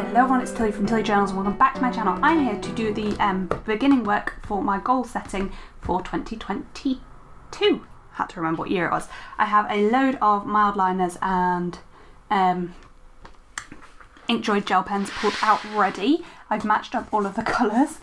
Hello everyone, it's Tilly from Tilly Journals and welcome back to my channel. I'm here to do the beginning work for my goal setting for 2022. Had to remember what year it was. I have a load of mild liners and Inkjoy gel pens pulled out ready. I've matched up all of the colours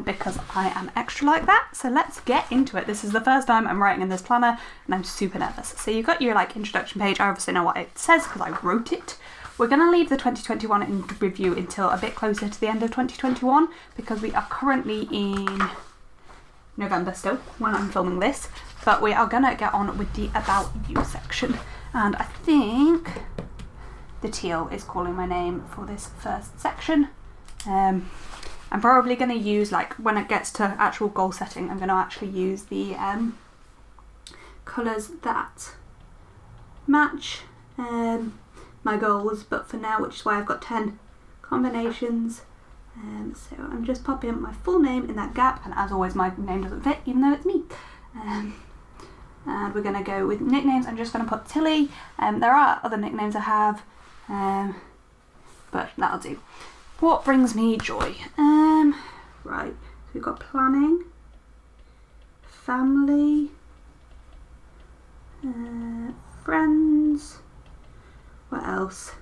because I am extra like that. So let's get into it. This is the first time I'm writing in this planner and I'm super nervous. So you've got your introduction page. I obviously know what it says because I wrote it. We're going to leave the 2021 in review until a bit closer to the end of 2021 because we are currently in November still when I'm filming this, but we are going to get on with the About You section, and I think the teal is calling my name for this first section. I'm probably going to use, when it gets to actual goal setting, I'm going to actually use the colours that match my goals, but for now, which is why I've got 10 combinations, so I'm just popping my full name in that gap, and as always my name doesn't fit even though it's me, and we're going to go with nicknames. I'm just going to put Tilly. There are other nicknames I have, but that'll do. What brings me joy? Right, so we've got planning, family, friends. What else?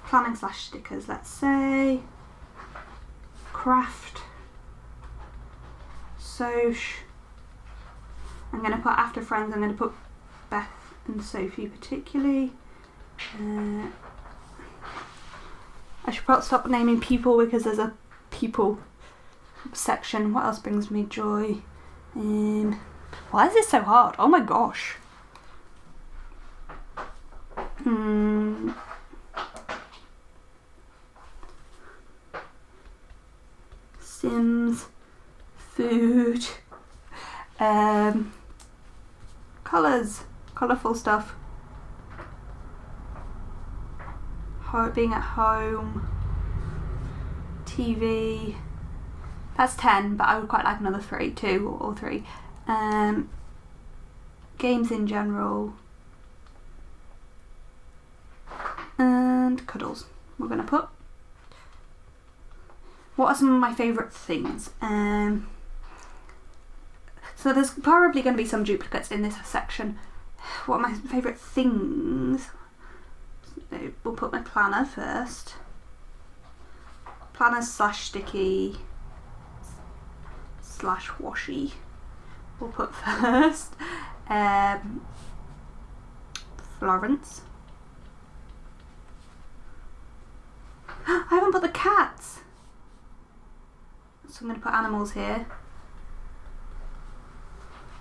Planning / stickers, let's say. Craft. Soch. I'm going to put after friends, I'm going to put Beth and Sophie particularly. I should probably stop naming people because there's a people section. What else brings me joy? Why is this so hard? Oh my gosh. Sims, food, colours, colourful stuff, being at home, TV, that's 10, but I would quite like another 3, 2 or 3, games in general, and cuddles. We're going to put. What are some of my favourite things? So there's probably going to be some duplicates in this section. What are my favourite things? So we'll put my planner first. Planner / sticky / washi. We'll put first. Florence. I haven't put the cats. So I'm going to put animals here.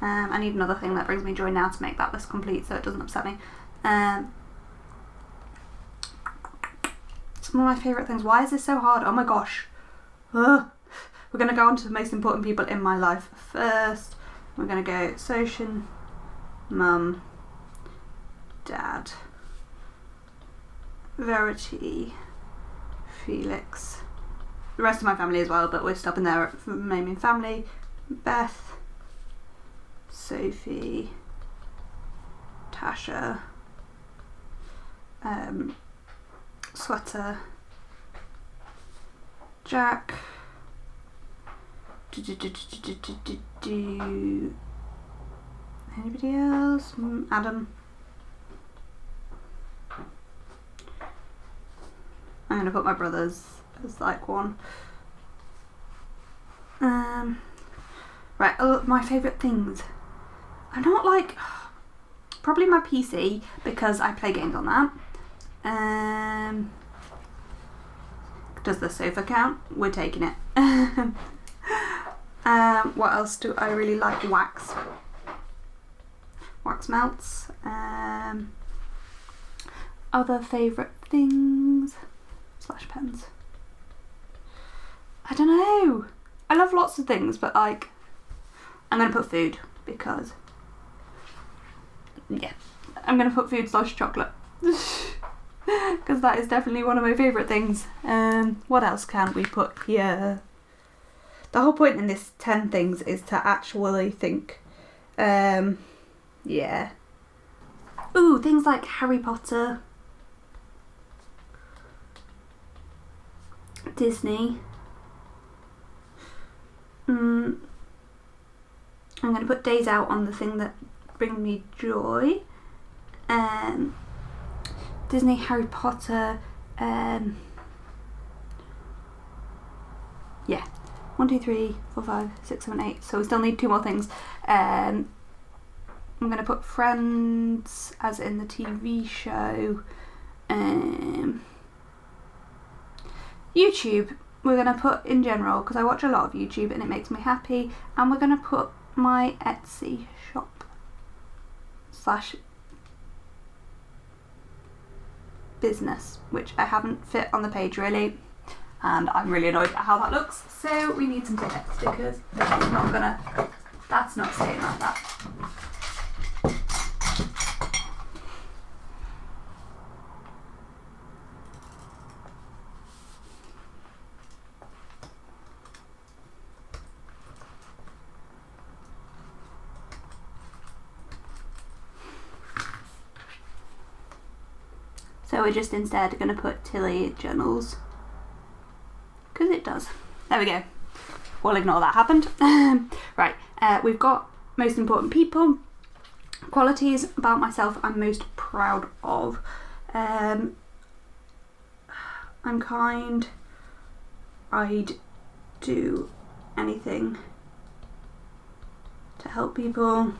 I need another thing that brings me joy now to make that list complete so it doesn't upset me. Some of my favourite things. Why is this so hard? Oh my gosh. Ugh. We're going to go on to the most important people in my life first. We're going to go Socian, Mum, Dad, Verity, Felix, the rest of my family as well, but we're stopping there for my main family. Beth, Sophie, Tasha, Sweater, Jack, anybody else? Adam. I'm going to put my brothers as one. Right, my favourite things. I'm not probably my PC because I play games on that. Does the sofa count? We're taking it. What else do I really like? Wax melts. Other favourite things. / pens. I don't know. I love lots of things, but I'm going to put food because, yeah, I'm going to put food / chocolate because that is definitely one of my favourite things. What else can we put here? The whole point in this 10 things is to actually think. Yeah. Ooh, things like Harry Potter. Disney. I'm going to put days out on the thing that brings me joy. Disney, Harry Potter, yeah, 1, 2, 3, 4, 5, 6, 7, 8. So we still need 2 more things. I'm going to put Friends as in the TV show. YouTube, we're going to put in general because I watch a lot of YouTube and it makes me happy. And we're going to put my Etsy shop / business, which I haven't fit on the page really. And I'm really annoyed at how that looks. So we need some stickers. That's not staying like that. So we're just instead going to put Tilly Journals. Because it does. There we go. We'll ignore that happened. Right, we've got most important people. Qualities about myself I'm most proud of. I'm kind. I'd do anything to help people.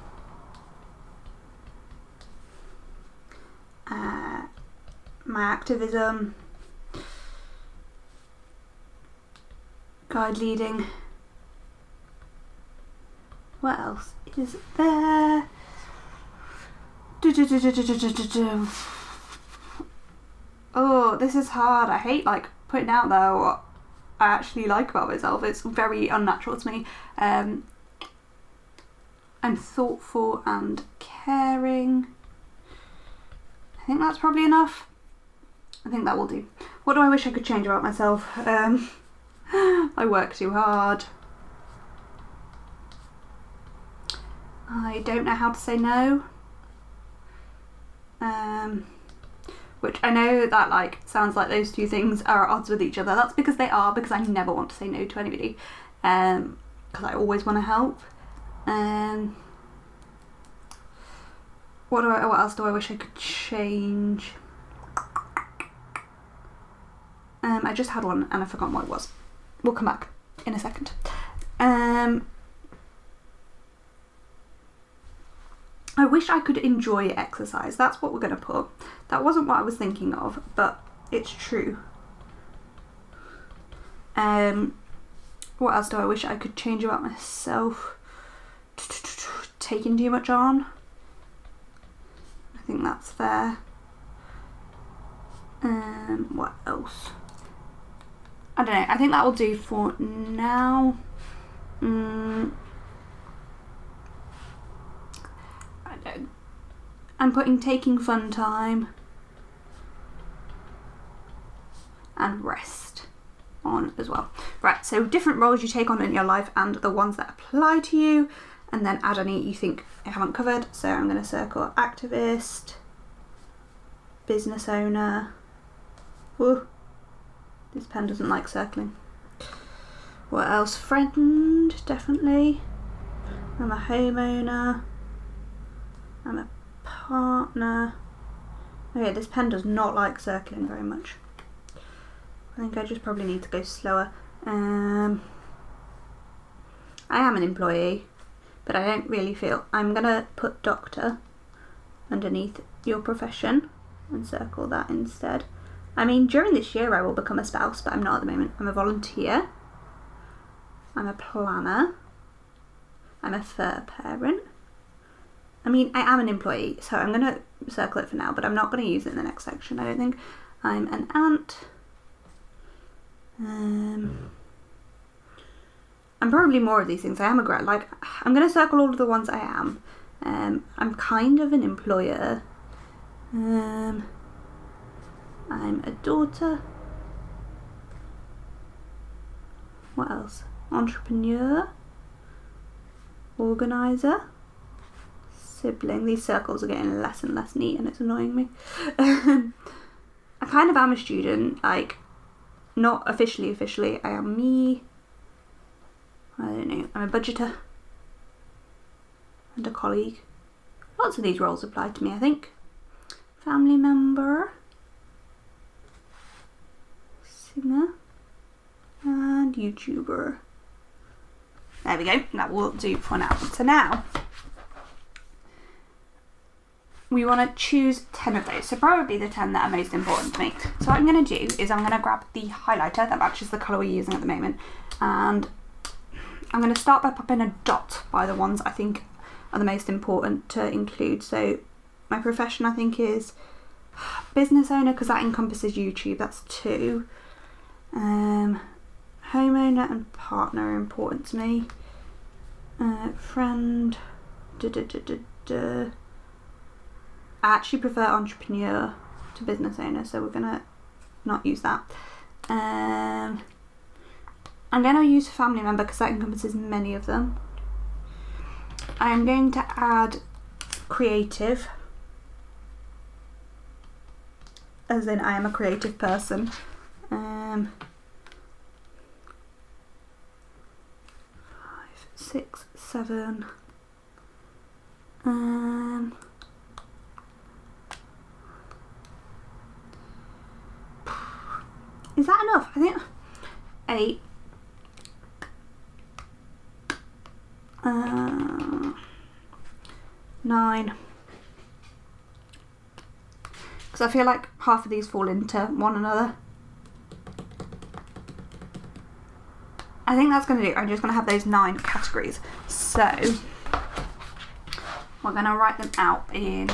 My activism. Guide leading. What else is there? Oh, this is hard. I hate putting out there what I actually like about myself. It's very unnatural to me. I'm thoughtful and caring. I think that's probably enough. I think that will do. What do I wish I could change about myself? I work too hard. I don't know how to say no. Which I know that sounds like those two things are at odds with each other. That's because they are, because I never want to say no to anybody. Because I always want to help. What else do I wish I could change? I just had one and I forgot what it was. We'll come back in a second. I wish I could enjoy exercise. That's what we're going to put. That wasn't what I was thinking of, but it's true. What else do I wish I could change about myself? Taking too much on. I think that's fair. What else? I don't know. I think that will do for now. I don't. I'm putting taking fun time and rest on as well. Right, so different roles you take on in your life and the ones that apply to you, and then add any you think I haven't covered. So I'm going to circle activist, business owner. Whoa, this pen doesn't like circling. What else? Friend, definitely. I'm a homeowner. I'm a partner. Okay, this pen does not like circling very much. I think I just probably need to go slower. I am an employee, but I don't really feel. I'm gonna put doctor underneath your profession and circle that instead. I mean, during this year I will become a spouse, but I'm not at the moment. I'm a volunteer. I'm a planner. I'm a fur parent. I mean, I am an employee, so I'm going to circle it for now, but I'm not going to use it in the next section, I don't think. I'm an aunt. I'm probably more of these things. I am a grad. I'm going to circle all of the ones I am. I'm kind of an employer. I'm a daughter. What else? Entrepreneur. Organizer. Sibling. These circles are getting less and less neat and it's annoying me. I kind of am a student. not officially, I am me. I don't know, I'm a budgeter and a colleague. Lots of these roles apply to me, I think. Family member, singer, and YouTuber. There we go, that will do for now. So now, we want to choose 10 of those, so probably the 10 that are most important to me. So what I'm going to do is I'm going to grab the highlighter that matches the colour we're using at the moment, and I'm going to start by popping a dot by the ones I think are the most important to include. So my profession, I think, is business owner, because that encompasses YouTube, that's 2. Homeowner and partner are important to me. Friend, I actually prefer entrepreneur to business owner, so we're gonna not use that. I'm gonna use family member because that encompasses many of them. I'm going to add creative, as in I am a creative person. 5, 6, 7. Is that enough? I think 8. 9. Because I feel like half of these fall into one another. I think that's going to do. I'm just going to have those 9 categories. So we're going to write them out in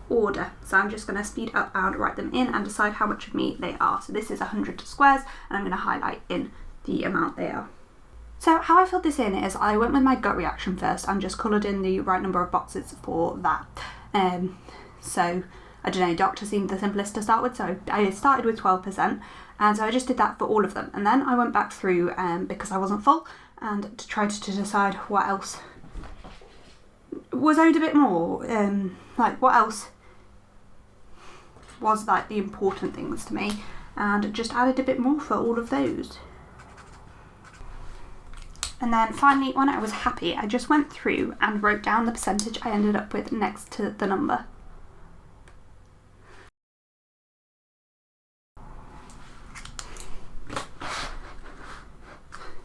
order. So I'm just going to speed up and write them in and decide how much of me they are. So this is 100 squares, and I'm going to highlight in the amount they are. So how I filled this in is I went with my gut reaction first and just coloured in the right number of boxes for that. So I don't know, doctor seemed the simplest to start with, so I started with 12%, and so I just did that for all of them. And then I went back through because I wasn't full, and to try to decide what else was owed a bit more, like what else was like the important things to me, and just added a bit more for all of those. And then finally, when I was happy, I just went through and wrote down the percentage I ended up with next to the number.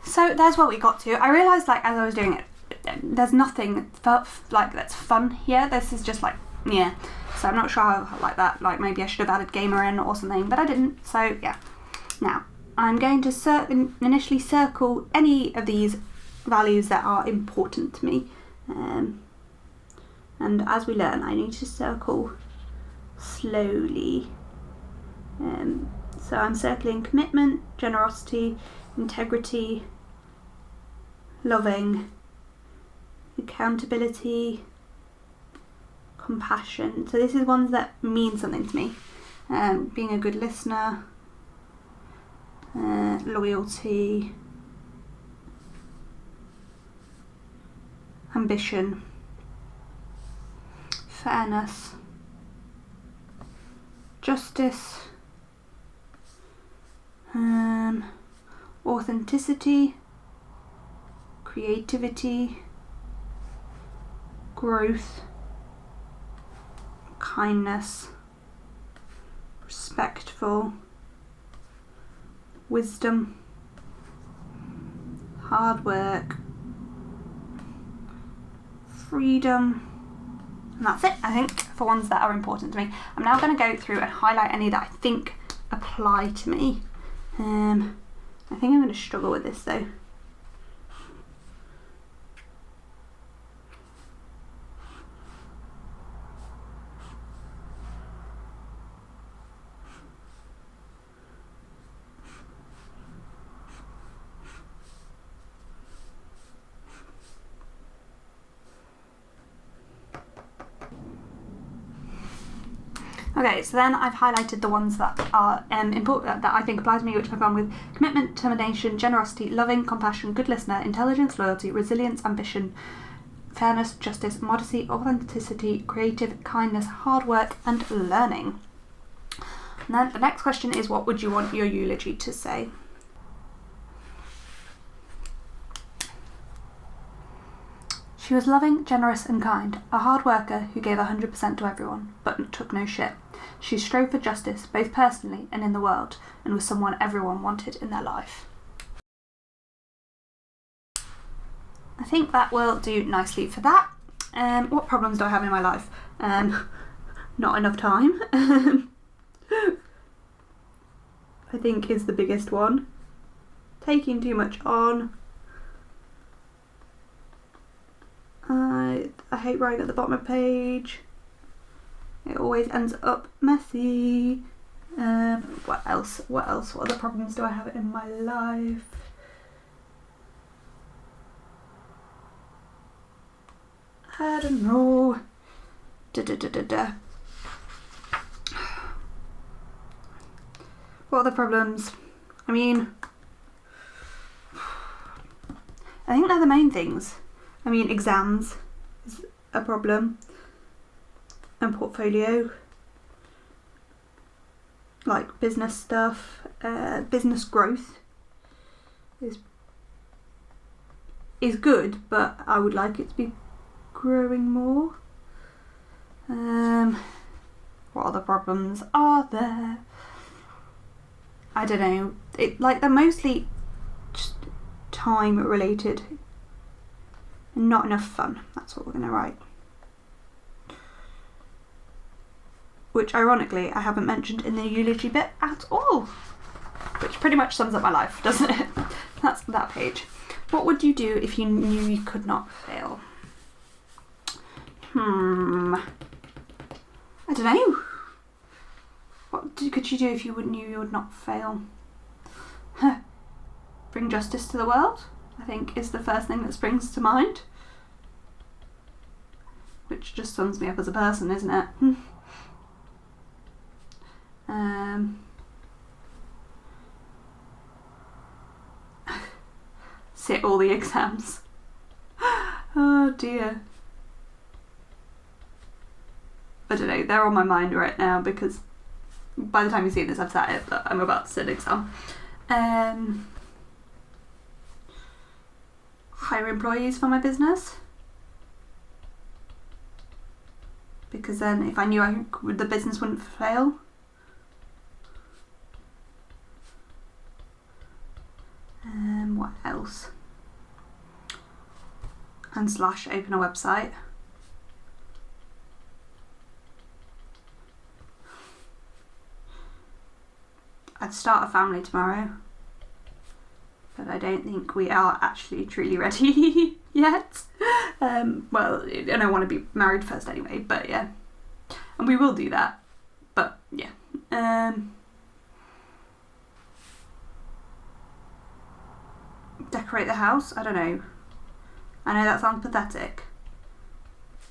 So there's what we got to. I realised, like, as I was doing it, there's nothing like that's fun here. This is just like, yeah. So I'm not sure how I like that. Like, maybe I should have added gamer in or something, but I didn't. So yeah. Now I'm going to initially circle any of these values that are important to me, and as we learn, I need to circle slowly. So I'm circling commitment, generosity, integrity, loving, accountability, compassion. So this is ones that mean something to me. Being a good listener, loyalty, ambition, fairness, justice, authenticity, creativity, growth, kindness, respectful, wisdom, hard work, freedom, and that's it, I think, for ones that are important to me. I'm now going to go through and highlight any that I think apply to me. I think I'm going to struggle with this though. Okay, so then I've highlighted the ones that are important, that I think apply to me, which I've gone with commitment, determination, generosity, loving, compassion, good listener, intelligence, loyalty, resilience, ambition, fairness, justice, modesty, authenticity, creative, kindness, hard work, and learning. And then the next question is, what would you want your eulogy to say? She was loving, generous and kind, a hard worker who gave 100% to everyone, but took no shit. She strove for justice, both personally and in the world, and was someone everyone wanted in their life. I think that will do nicely for that. What problems do I have in my life? Not enough time. I think is the biggest one. Taking too much on. I hate writing at the bottom of the page. It always ends up messy. What else? What other problems do I have in my life? I don't know. What are the problems? I mean, I think they're the main things. I mean, exams is a problem, and portfolio, like business stuff, business growth is good, but I would like it to be growing more. What other problems are there? I don't know. They're mostly just time related. Not enough fun. That's what we're going to write. Which, ironically, I haven't mentioned in the eulogy bit at all. Which pretty much sums up my life, doesn't it? That's that page. What would you do if you knew you could not fail? I don't know. What could you do if you knew you would not fail? Bring justice to the world, I think, is the first thing that springs to mind. Which just sums me up as a person, isn't it? Sit all the exams. Oh dear. I don't know, they're on my mind right now because by the time you see this I've sat it, but I'm about to sit an exam. Hire employees for my business. Because then if I knew the business wouldn't fail. What else? And / open a website. I'd start a family tomorrow, but I don't think we are actually truly ready yet. Well, and I want to be married first anyway, but yeah. And we will do that, but yeah. Decorate the house? I don't know. I know that sounds pathetic,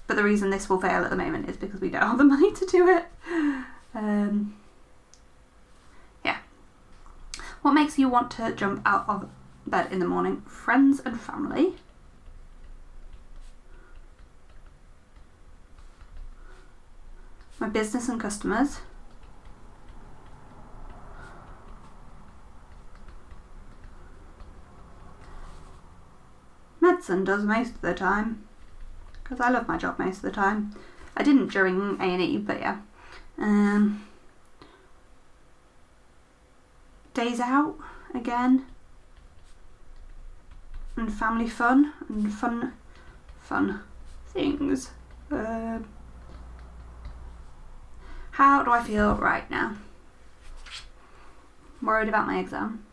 but the reason this will fail at the moment is because we don't have the money to do it. Yeah. What makes you want to jump out of bed in the morning? Friends and family. My business and customers. Medicine does most of the time, because I love my job most of the time. I didn't during A&E, but yeah. Days out again, and family fun and fun things. How do I feel right now? Worried about my exam.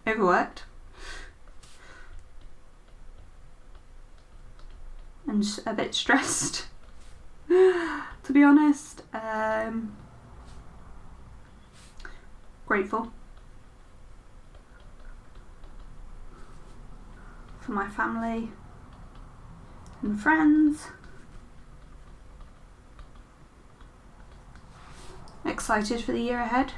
Overworked. And a bit stressed, to be honest. Grateful for my family and friends. Excited for the year ahead.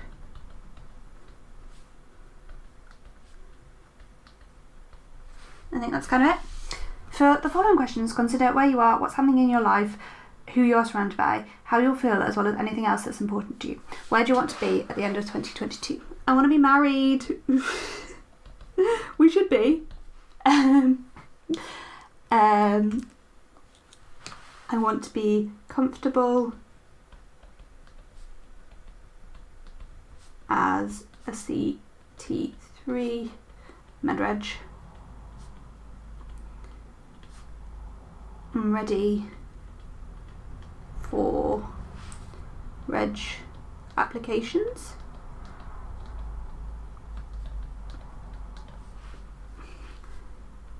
I think that's kind of it. For the following questions, consider where you are, what's happening in your life, who you are surrounded by, how you'll feel, as well as anything else that's important to you. Where do you want to be at the end of 2022? I want to be married. We should be. I want to be comfortable as a CT3 med-reg. I'm ready for reg applications.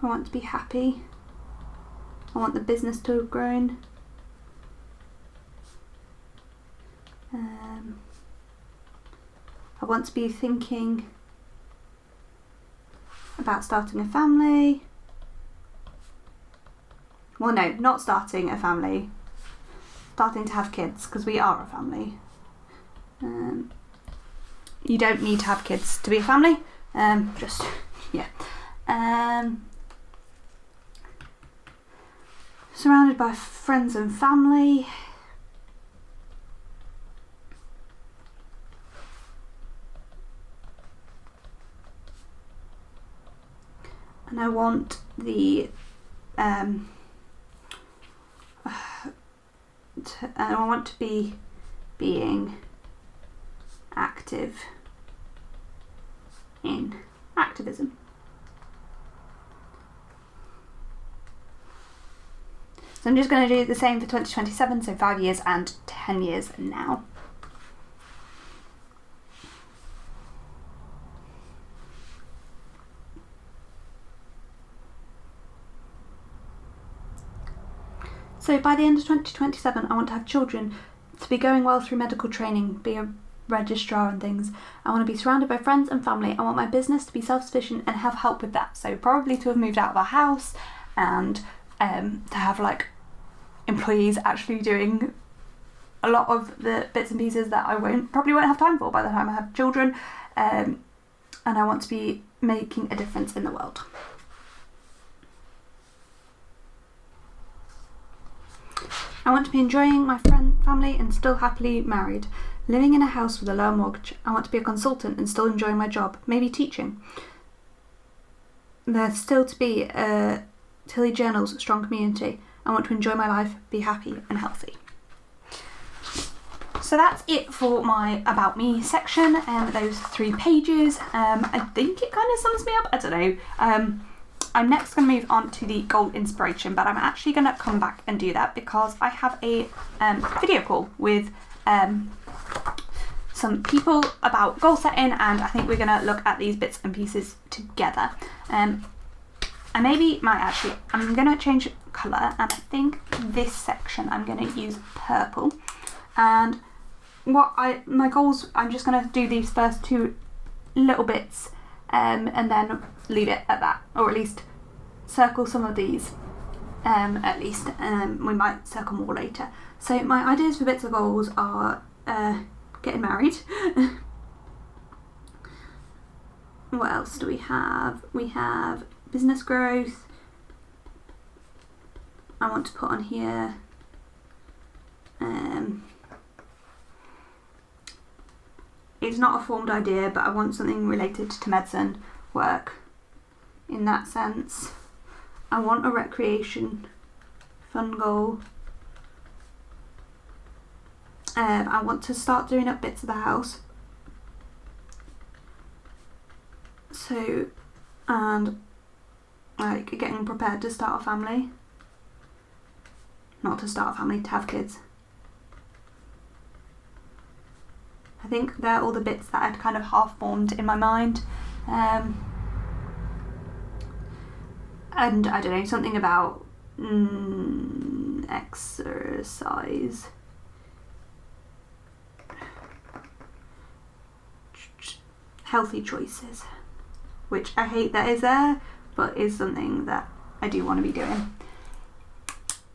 I want to be happy. I want the business to have grown. I want to be thinking about starting a family. Well, no, not starting a family. Starting to have kids, because we are a family. You don't need to have kids to be a family. Surrounded by friends and family. And I want the I want to be being active in activism. So I'm just going to do the same for 2027, so 5 years and 10 years now. So by the end of 2027, I want to have children, to be going well through medical training, be a registrar and things. I want to be surrounded by friends and family. I want my business to be self-sufficient and have help with that. So probably to have moved out of our house and to have like employees actually doing a lot of the bits and pieces that I probably won't have time for by the time I have children. And I want to be making a difference in the world. I want to be enjoying my family and still happily married. Living in a house with a low mortgage. I want to be a consultant and still enjoying my job. Maybe teaching. There's still to be Tilly Journal's strong community. I want to enjoy my life, be happy and healthy. So that's it for my About Me section, those 3 pages. I think it kind of sums me up. I don't know. I'm next going to move on to the goal inspiration, but I'm actually going to come back and do that because I have a video call with some people about goal setting, and I think we're going to look at these bits and pieces together. I maybe might actually, I'm going to change colour, and I think this section I'm going to use purple. And my goals, I'm just going to do these first 2 little bits and then leave it at that, or at least circle some of these at least, and we might circle more later. So my ideas for bits of goals are getting married. What else do we have? We have business growth. I want to put on here it's not a formed idea, but I want something related to medicine work in that sense. I want a recreation fun goal. I want to start doing up bits of the house. So, and like getting prepared to start a family. Not to start a family, to have kids. I think they're all the bits that I'd kind of half formed in my mind. And I don't know, something about exercise. Healthy choices, which I hate that is there, but is something that I do want to be doing.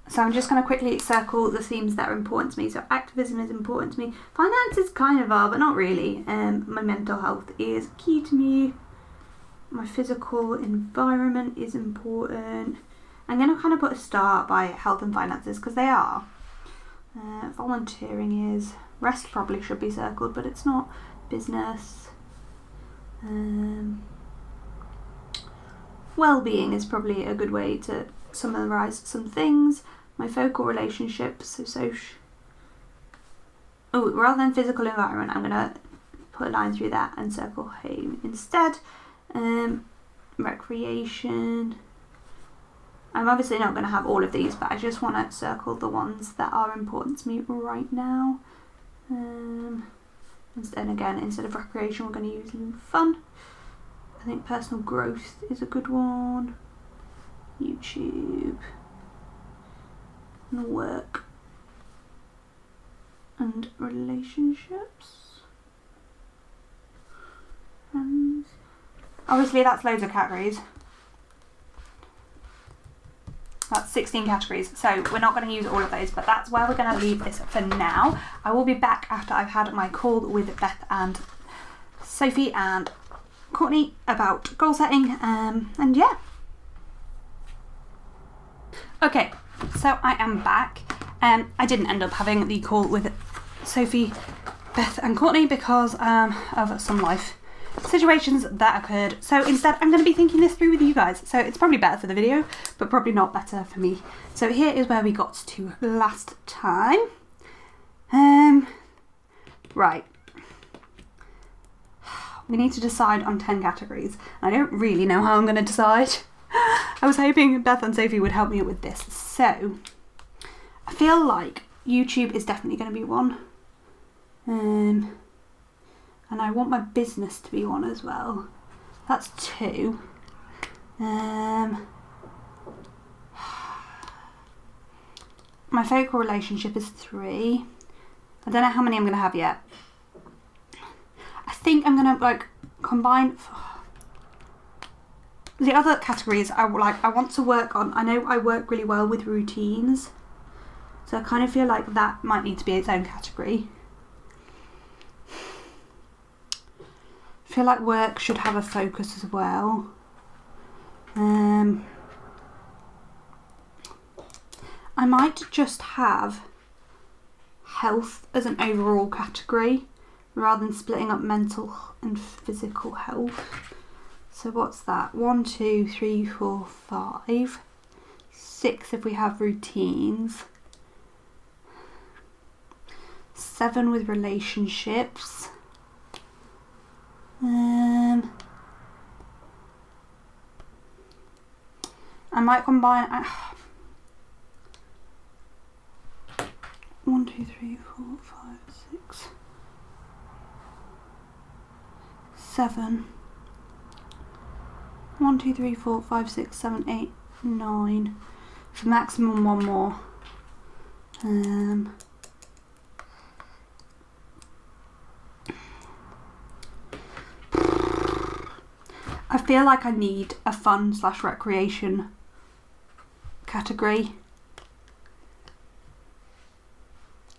So I'm just going to quickly circle the themes that are important to me. So activism is important to me. Finances kind of are, but not really. My mental health is key to me. My physical environment is important. I'm going to kind of put a star by health and finances because they are. Volunteering is, rest probably should be circled, but it's not. Business. Well-being is probably a good way to summarise some things. My focal relationships, rather than physical environment, I'm going to put a line through that and circle home instead. Recreation. I'm obviously not going to have all of these, but I just want to circle the ones that are important to me right now. Instead of recreation, we're going to use fun. I think personal growth is a good one. YouTube. And work. And relationships. Friends. Obviously that's loads of categories. That's 16 categories, so we're not going to use all of those, but that's where we're going to leave this for now. I will be back after I've had my call with Beth and Sophie and Courtney about goal setting, and yeah. Okay, so I am back. I didn't end up having the call with Sophie, Beth and Courtney because of some life situations that occurred. So instead I'm going to be thinking this through with you guys. So it's probably better for the video, but probably not better for me. So here is where we got to last time. Right. We need to decide on 10 categories. I don't really know how I'm going to decide. I was hoping Beth and Sophie would help me with this. So I feel like YouTube is definitely going to be one. And I want my business to be one as well. That's 2. My focal relationship is 3. I don't know how many I'm going to have yet. I think I'm going to combine the other categories. I want to work on. I know I work really well with routines, so I kind of feel like that might need to be its own category. I feel like work should have a focus as well. I might just have health as an overall category rather than splitting up mental and physical health. So what's that? 1, 2, 3, 4, 5, 6 if we have routines. 7 with relationships. I might combine 1, 2, 3, 4, 5, 6, 7. 1, 2, 3, 4, 5, 6, 7, 8, 9. For maximum 1 more. I feel like I need a fun/recreation category.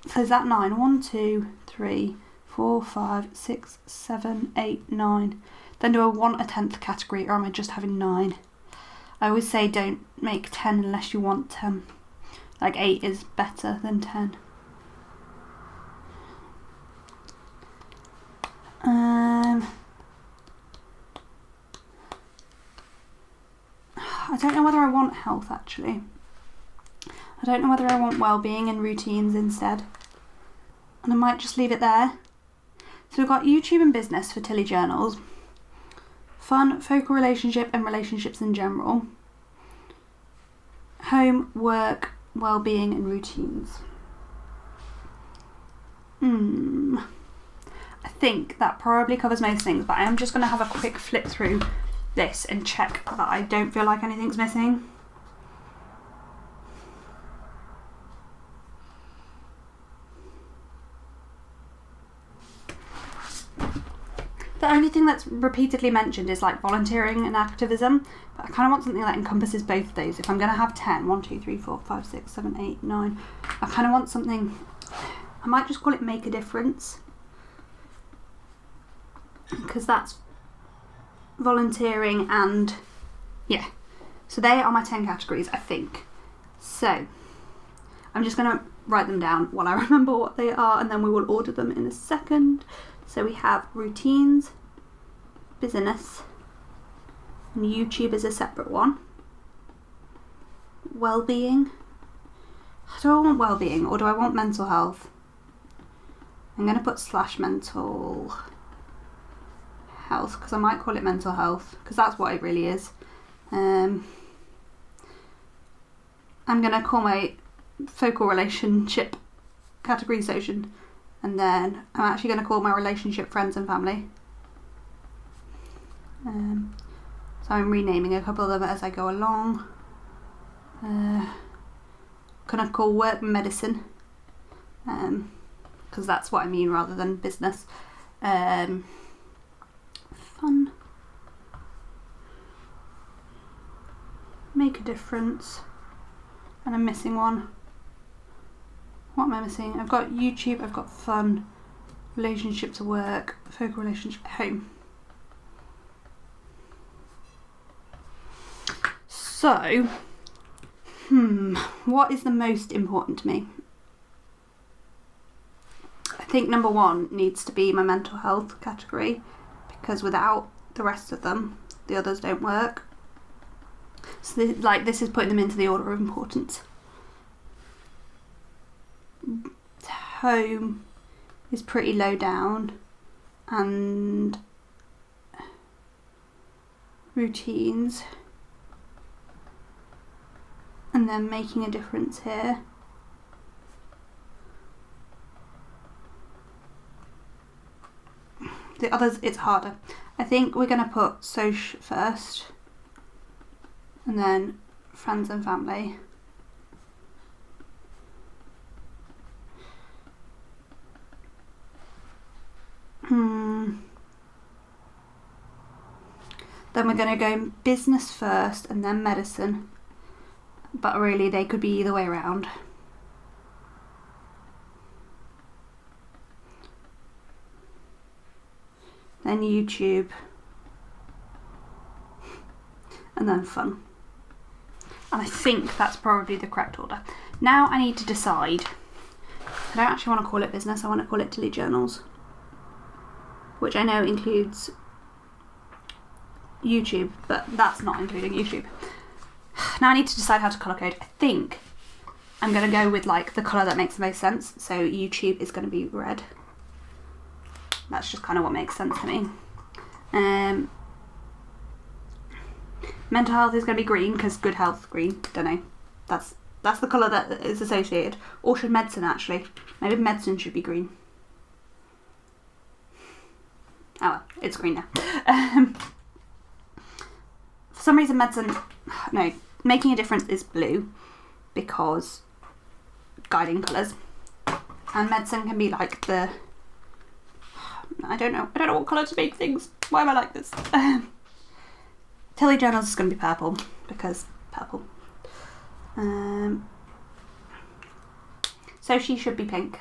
So is that 9? 1, 2, 3, 4, 5, 6, 7, 8, 9. Then do I want a 10th category, or am I just having 9? I always say don't make 10 unless you want 10. Like 8 is better than 10. I don't know whether I want health actually. I don't know whether I want well-being and routines instead. And I might just leave it there. So we've got YouTube and business for Tilly journals. Fun, focal relationship and relationships in general. Home, work, well-being and routines. I think that probably covers most things, but I am just going to have a quick flip through this and check that I don't feel like anything's missing. The only thing that's repeatedly mentioned is like volunteering and activism, but I kind of want something that encompasses both of those. If I'm going to have 10, 1, 2, 3, 4, 5, 6, 7, 8, 9, I kind of want something, I might just call it make a difference, because that's volunteering and yeah. So they are my 10 categories, I think. So I'm just going to write them down while I remember what they are, and then we will order them in a second. So we have routines, business, and YouTube is a separate one. Well-being. Do I want well-being or do I want mental health? I'm going to put / mental health because I might call it mental health because that's what it really is. I'm going to call my focal relationship category social, and then I'm actually going to call my relationship friends and family. So I'm renaming a couple of them as I go along. Can I call work medicine? Because that's what I mean rather than business. Fun. Make a difference. And I'm missing one. What am I missing? I've got YouTube, I've got fun, relationship to work, focal relationship, home. So, what is the most important to me? I think number 1 needs to be my mental health category, because without the rest of them, the others don't work. So this is putting them into the order of importance. Home is pretty low down, and routines, and then making a difference here. The others, it's harder. I think we're going to put social first, and then friends and family. Then we're going to go business first and then medicine, but really they could be either way around. Then YouTube, and then fun. And I think that's probably the correct order. Now I need to decide. I don't actually want to call it business, I want to call it delete journals, which I know includes YouTube, but that's not including YouTube. Now I need to decide how to colour code. I think I'm going to go with like the colour that makes the most sense. So YouTube is going to be red. That's just kind of what makes sense to me. Mental health is going to be green because good health, green. Don't know. That's the colour that is associated. Or should medicine actually? Maybe medicine should be green. Oh well, it's green now. For some reason making a difference is blue because guiding colours. And medicine can be like the... I don't know what colour to make things. Why am I like this? Tilly Journals is going to be purple because purple. So she should be pink.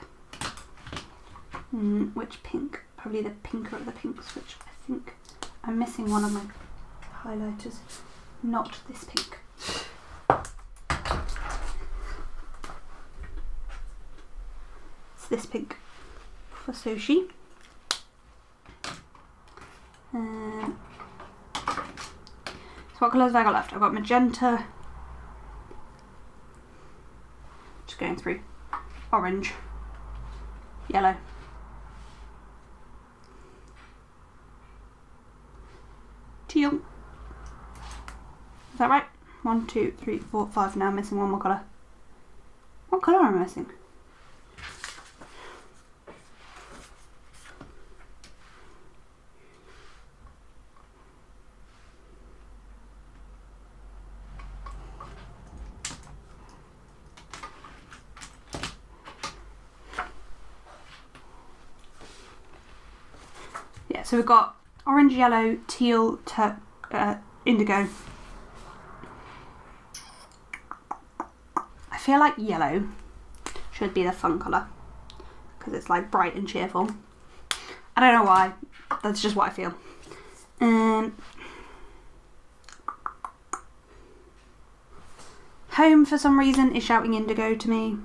Which pink? Probably the pinker of the pinks, which I think I'm missing one of my highlighters. Not this pink. It's this pink for sushi. So what colours have I got left? I've got magenta. Just going through. Orange. Yellow. Teal. Is that right? 1, 2, 3, 4, 5. Now I'm missing one more colour. What colour am I missing? Yeah, so we've got orange, yellow, teal, indigo. I feel like yellow should be the fun colour because it's like bright and cheerful. I don't know why, that's just what I feel. Home, for some reason, is shouting indigo to me.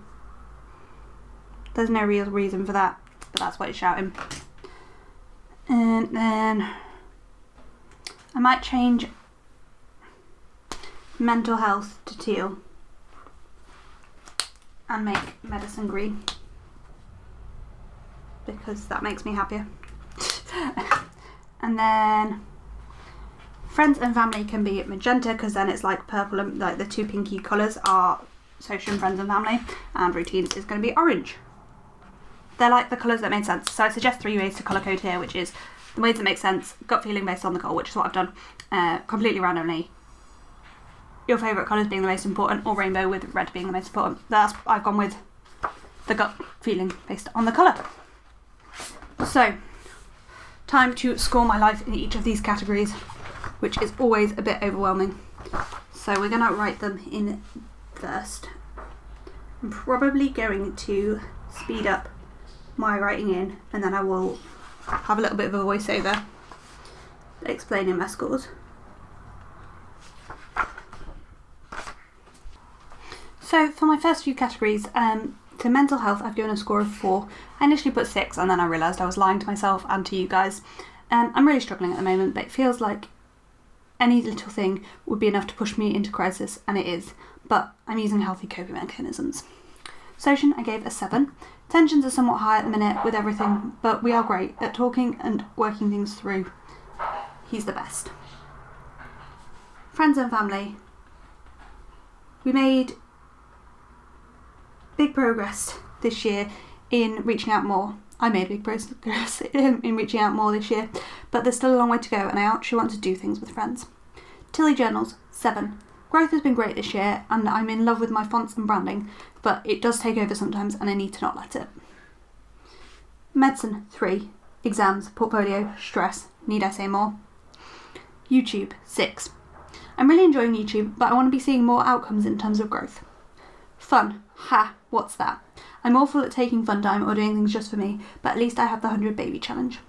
There's no real reason for that, but that's what it's shouting. And then I might change mental health to teal and make medicine green because that makes me happier. And then friends and family can be magenta because then it's like purple and like the two pinky colours are social and friends and family, and routines is going to be orange. They're like the colours that made sense. So I suggest 3 ways to colour code here, which is the ways that make sense, gut feeling based on the goal, which is what I've done completely randomly. Your favourite colours being the most important, or rainbow with red being the most important. I've gone with the gut feeling based on the colour. So, time to score my life in each of these categories, which is always a bit overwhelming. So we're going to write them in first. I'm probably going to speed up my writing in, and then I will have a little bit of a voiceover explaining my scores. So for my first few categories, to mental health, I've given a score of 4. I initially put 6 and then I realised I was lying to myself and to you guys. I'm really struggling at the moment, but it feels like any little thing would be enough to push me into crisis, and it is, but I'm using healthy coping mechanisms. Social, I gave a 7. Tensions are somewhat high at the minute with everything, but we are great at talking and working things through. He's the best. Friends and family. We made big progress this year in reaching out more. I made big progress in reaching out more this year, but there's still a long way to go, and I actually want to do things with friends. Tilly journals, 7. Growth has been great this year, and I'm in love with my fonts and branding, but it does take over sometimes, and I need to not let it. Medicine, 3. Exams, portfolio, stress, need I say more? YouTube, 6. I'm really enjoying YouTube, but I want to be seeing more outcomes in terms of growth. Fun, ha, what's that? I'm awful at taking fun time or doing things just for me, but at least I have the 100 baby challenge.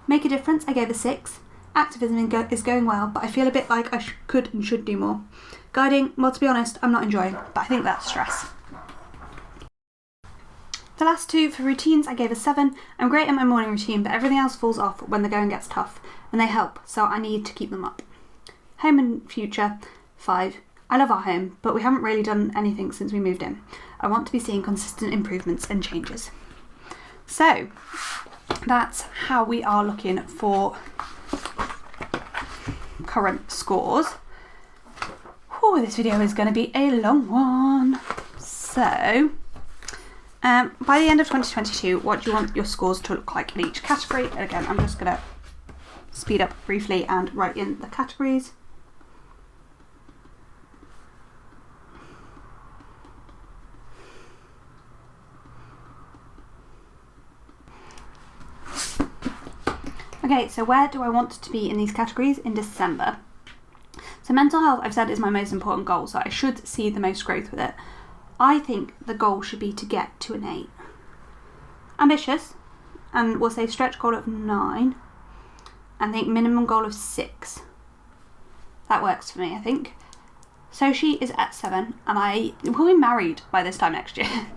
Make a difference, I gave a 6. Activism is going well, but I feel a bit like I could and should do more. Guiding, well, to be honest, I'm not enjoying, but I think that's stress. The last 2 for routines, I gave a 7. I'm great at my morning routine, but everything else falls off when the going gets tough, and they help, so I need to keep them up. Home and future, 5. I love our home, but we haven't really done anything since we moved in. I want to be seeing consistent improvements and changes. So, that's how we are looking for current scores. Oh, this video is going to be a long one. So, by the end of 2022, what do you want your scores to look like in each category? And again, I'm just going to speed up briefly and write in the categories. Okay, so where do I want to be in these categories in December? So mental health, I've said, is my most important goal, so I should see the most growth with it. I think the goal should be to get to an 8. Ambitious, and we'll say stretch goal of 9. I think minimum goal of 6. That works for me, I think. So she is at 7, and I will be married by this time next year.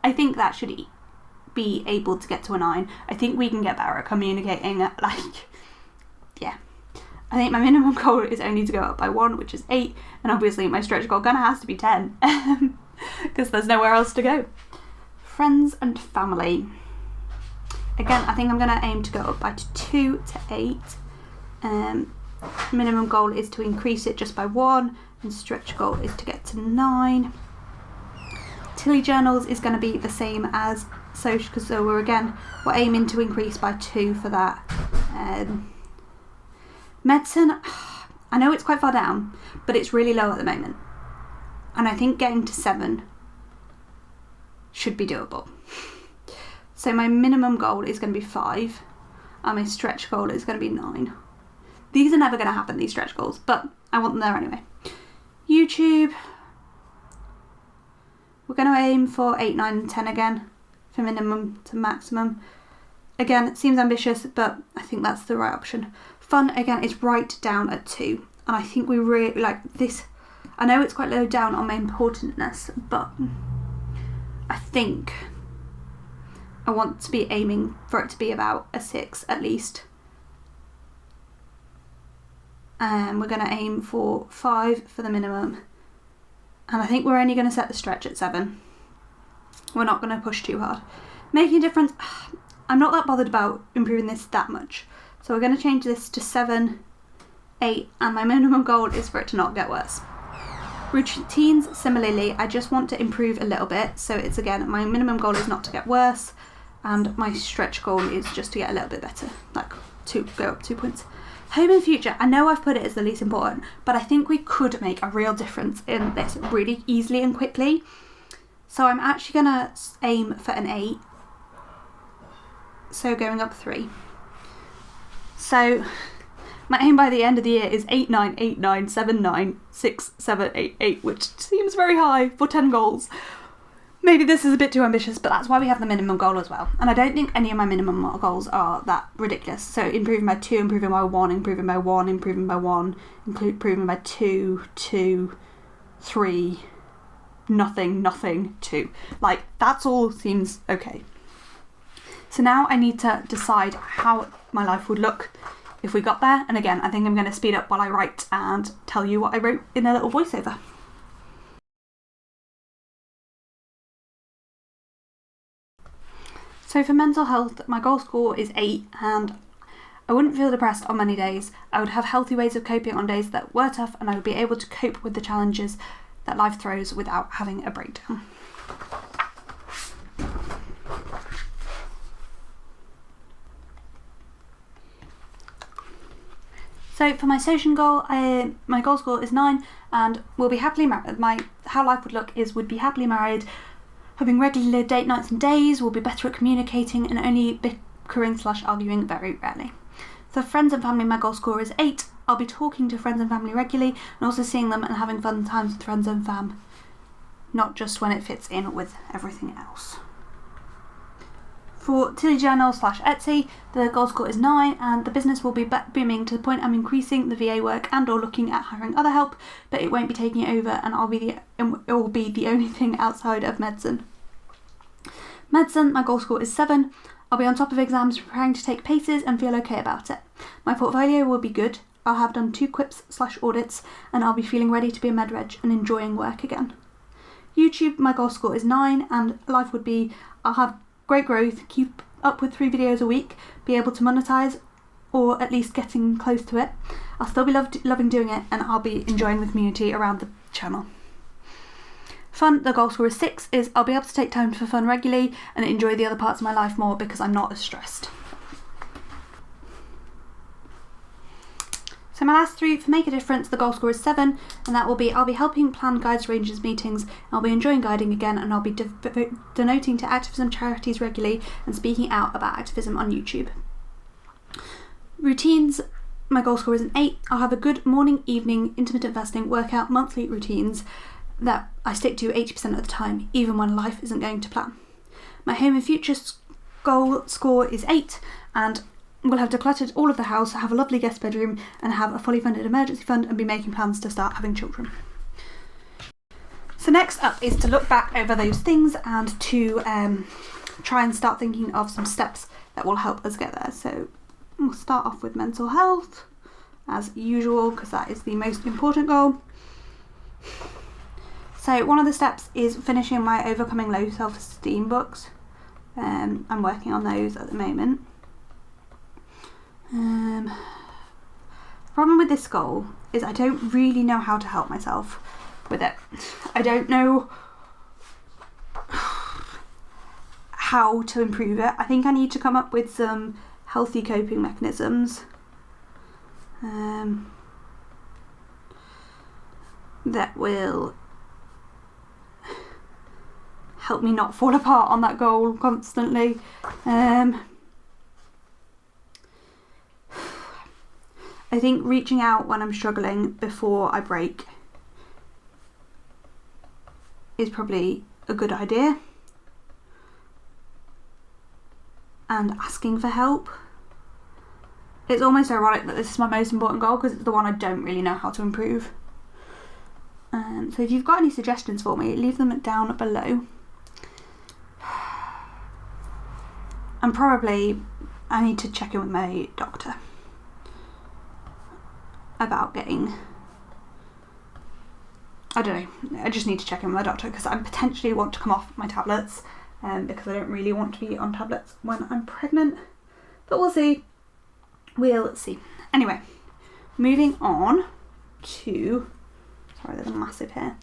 I think that should be able to get to a 9. I think we can get better at communicating, yeah. I think my minimum goal is only to go up by 1, which is 8, and obviously my stretch goal gonna has to be 10, because there's nowhere else to go. Friends and family. Again, I think I'm gonna aim to go up by 2 to 8. Minimum goal is to increase it just by 1, and stretch goal is to get to 9. Tilly journals is going to be the same as social, because we're aiming to increase by 2 for that. Medicine, I know it's quite far down, but it's really low at the moment, and I think getting to 7 should be doable. So my minimum goal is going to be 5, and my stretch goal is going to be 9. These are never going to happen, these stretch goals, but I want them there anyway. YouTube, we're going to aim for 8, 9 and 10 again, for minimum to maximum. Again, it seems ambitious, but I think that's the right option. Fun, again, is right down at 2, and I think we really like this. I know it's quite low down on my importantness, but I think I want to be aiming for it to be about a 6 at least. And we're going to aim for 5 for the minimum. And I think we're only going to set the stretch at 7. We're not going to push too hard. Making a difference, I'm not that bothered about improving this that much. So we're going to change this to 7, 8, and my minimum goal is for it to not get worse. Routines, similarly, I just want to improve a little bit. So it's, again, my minimum goal is not to get worse, and my stretch goal is just to get a little bit better, like go up 2 points. Home and future, I know I've put it as the least important, but I think we could make a real difference in this really easily and quickly. So I'm actually going to aim for an 8. So going up 3. So my aim by the end of the year is 8, 9, 8, 9, 7, 9, 6, 7, 8, 8, which seems very high for 10 goals. Maybe this is a bit too ambitious, but that's why we have the minimum goal as well. And I don't think any of my minimum goals are that ridiculous. So improving by 2, improving by 1, improving by 1, improving by 1, improving by 2, 2, 3, nothing, 2. Like, that's all seems okay. So now I need to decide how my life would look if we got there. And again, I think I'm going to speed up while I write and tell you what I wrote in a little voiceover. So for mental health, my goal score is 8, and I wouldn't feel depressed on many days. I would have healthy ways of coping on days that were tough, and I would be able to cope with the challenges that life throws without having a breakdown. So for my social goal, my goal score is 9, and we'll be happily married. How life would look is would be happily married, having regular date nights and days, will be better at communicating and only bickering/arguing very rarely. For friends and family, my goal score is 8. I'll be talking to friends and family regularly and also seeing them and having fun times with friends and fam, not just when it fits in with everything else. For Tilly Journal /Etsy, the goal score is 9, and the business will be booming to the point I'm increasing the VA work and or looking at hiring other help, but it won't be taking it over, and it will be the only thing outside of medicine. Medicine, my goal score is 7. I'll be on top of exams, preparing to take paces and feel okay about it. My portfolio will be good. I'll have done 2 quips/audits, and I'll be feeling ready to be a med reg and enjoying work again. YouTube, my goal score is 9, and life would be I'll have great growth, keep up with 3 videos a week, be able to monetize, or at least getting close to it. I'll still be loving doing it, and I'll be enjoying the community around the channel. Fun, the goal score is 6, is I'll be able to take time for fun regularly and enjoy the other parts of my life more because I'm not as stressed. So my last 3, for make a difference, the goal score is 7, and that will be I'll be helping plan guides, ranges, meetings, I'll be enjoying guiding again, and I'll be donating to activism charities regularly and speaking out about activism on YouTube. Routines, my goal score is an 8. I'll have a good morning, evening, intermittent fasting, workout, monthly routines that I stick to 80% of the time, even when life isn't going to plan. My home and future goal score is 8, and we'll have decluttered all of the house, have a lovely guest bedroom, and have a fully funded emergency fund and be making plans to start having children. So next up is to look back over those things and to try and start thinking of some steps that will help us get there. So we'll start off with mental health, as usual, because that is the most important goal. So one of the steps is finishing my Overcoming Low Self-Esteem books. I'm working on those at the moment. The problem with this goal is I don't really know how to help myself with it. I don't know how to improve it. I think I need to come up with some healthy coping mechanisms that will help me not fall apart on that goal constantly. I think reaching out when I'm struggling before I break is probably a good idea. And asking for help. It's almost ironic that this is my most important goal because it's the one I don't really know how to improve. So if you've got any suggestions for me, leave them down below. And probably I need to check in with my doctor about getting, I don't know, I just need to check in with my doctor because I potentially want to come off my tablets because I don't really want to be on tablets when I'm pregnant. But we'll see. We'll see. Anyway, moving on to, sorry, there's a massive hair.